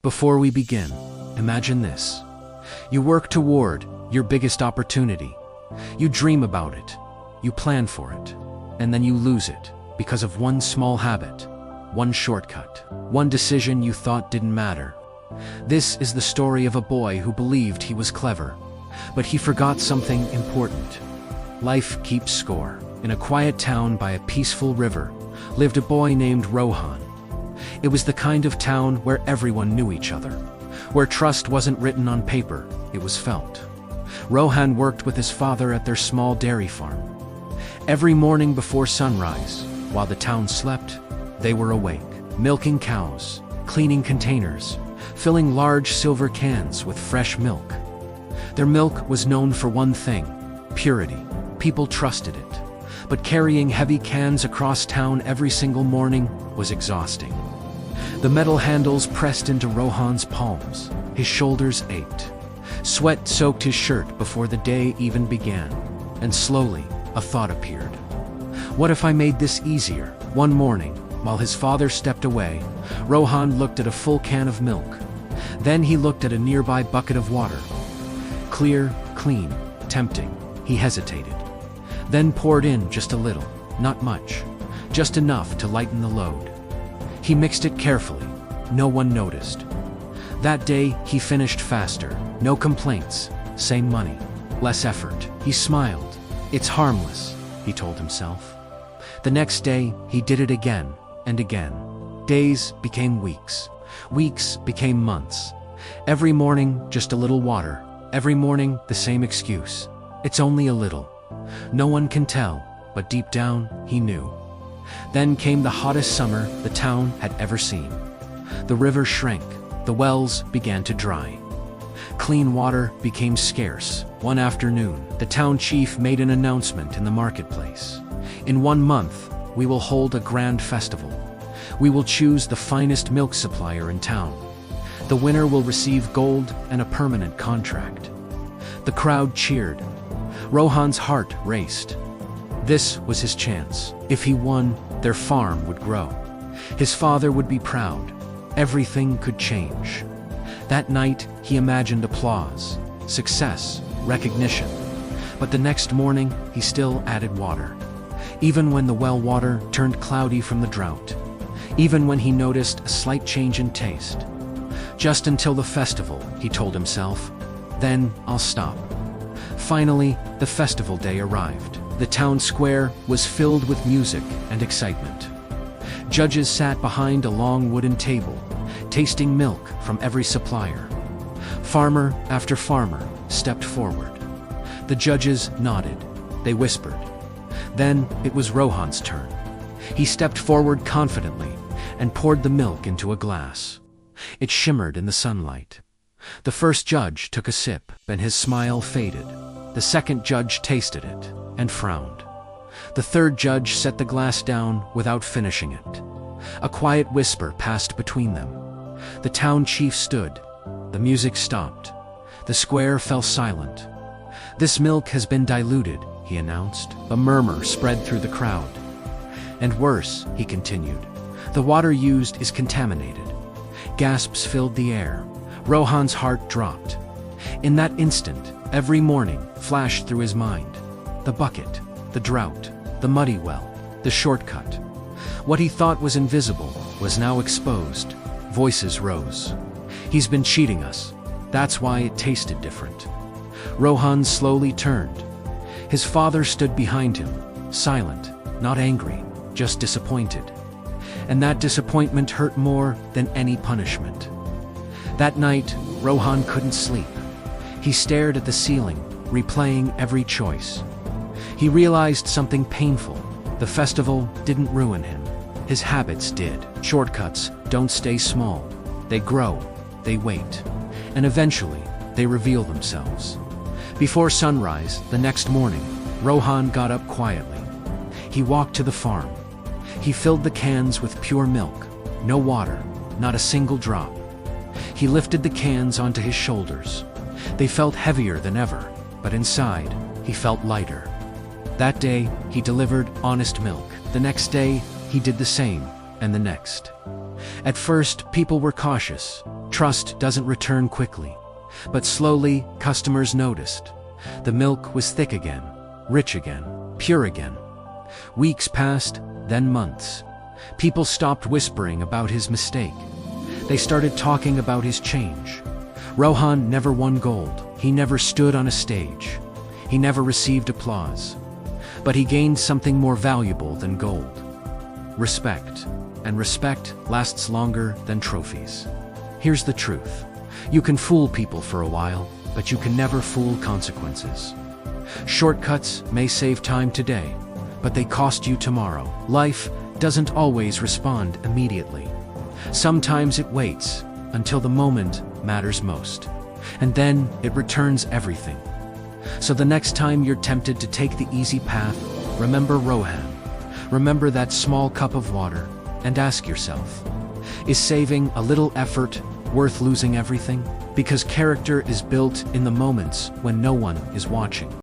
Before we begin, imagine this. You work toward your biggest opportunity. You dream about it. You plan for it. And then you lose it because of one small habit, one shortcut, one decision you thought didn't matter. This is the story of a boy who believed he was clever, but he forgot something important. Life keeps score. In a quiet town by a peaceful river lived a boy named Rohan. It was the kind of town where everyone knew each other, where trust wasn't written on paper, it was felt. Rohan worked with his father at their small dairy farm. Every morning before sunrise, while the town slept, they were awake, milking cows, cleaning containers, filling large silver cans with fresh milk. Their milk was known for one thing: purity. People trusted it. But carrying heavy cans across town every single morning was exhausting. The metal handles pressed into Rohan's palms. His shoulders ached. Sweat soaked his shirt before the day even began. And slowly, a thought appeared. What if I made this easier? One morning, while his father stepped away, Rohan looked at a full can of milk. Then he looked at a nearby bucket of water. Clear, clean, tempting. He hesitated. Then poured in just a little, not much, just enough to lighten the load. He mixed it carefully. No one noticed. That day, he finished faster. No complaints. Same money. Less effort. He smiled. It's harmless, he told himself. The next day, he did it again and again. Days became weeks. Weeks became months. Every morning, just a little water. Every morning, the same excuse. It's only a little. No one can tell, but deep down, he knew. Then came the hottest summer the town had ever seen. The river shrank. The wells began to dry. Clean water became scarce. One afternoon, the town chief made an announcement in the marketplace. In 1 month, we will hold a grand festival. We will choose the finest milk supplier in town. The winner will receive gold and a permanent contract. The crowd cheered. Rohan's heart raced. This was his chance. If he won, their farm would grow. His father would be proud. Everything could change. That night, he imagined applause, success, recognition. But the next morning, he still added water. Even when the well water turned cloudy from the drought. Even when he noticed a slight change in taste. Just until the festival, he told himself. Then I'll stop. Finally, the festival day arrived. The town square was filled with music and excitement. Judges sat behind a long wooden table, tasting milk from every supplier. Farmer after farmer stepped forward. The judges nodded. They whispered. Then it was Rohan's turn. He stepped forward confidently and poured the milk into a glass. It shimmered in the sunlight. The first judge took a sip, and his smile faded. The second judge tasted it and frowned. The third judge set the glass down without finishing it. A quiet whisper passed between them. The town chief stood. The music stopped. The square fell silent. This milk has been diluted, he announced. A murmur spread through the crowd. And worse, he continued, the water used is contaminated. Gasps filled the air. Rohan's heart dropped. In that instant, every morning flashed through his mind. The bucket, the drought, the muddy well, the shortcut. What he thought was invisible was now exposed. Voices rose. He's been cheating us. That's why it tasted different. Rohan slowly turned. His father stood behind him, silent, not angry, just disappointed. And that disappointment hurt more than any punishment. That night, Rohan couldn't sleep. He stared at the ceiling, replaying every choice. He realized something painful. The festival didn't ruin him. His habits did. Shortcuts don't stay small. They grow, they wait, and eventually, they reveal themselves. Before sunrise, the next morning, Rohan got up quietly. He walked to the farm. He filled the cans with pure milk. No water, not a single drop. He lifted the cans onto his shoulders. They felt heavier than ever, but inside, he felt lighter. That day, he delivered honest milk. The next day, he did the same, and the next. At first, people were cautious. Trust doesn't return quickly, but slowly customers noticed. The milk was thick again, rich again, pure again. Weeks passed, then months. People stopped whispering about his mistake. They started talking about his change. Rohan never won gold. He never stood on a stage. He never received applause. But he gained something more valuable than gold: respect. And respect lasts longer than trophies. Here's the truth. You can fool people for a while, but you can never fool consequences. Shortcuts may save time today, but they cost you tomorrow. Life doesn't always respond immediately. Sometimes it waits until the moment matters most, and then it returns everything. So the next time you're tempted to take the easy path, remember Rohan. Remember that small cup of water, and ask yourself, is saving a little effort worth losing everything? Because character is built in the moments when no one is watching.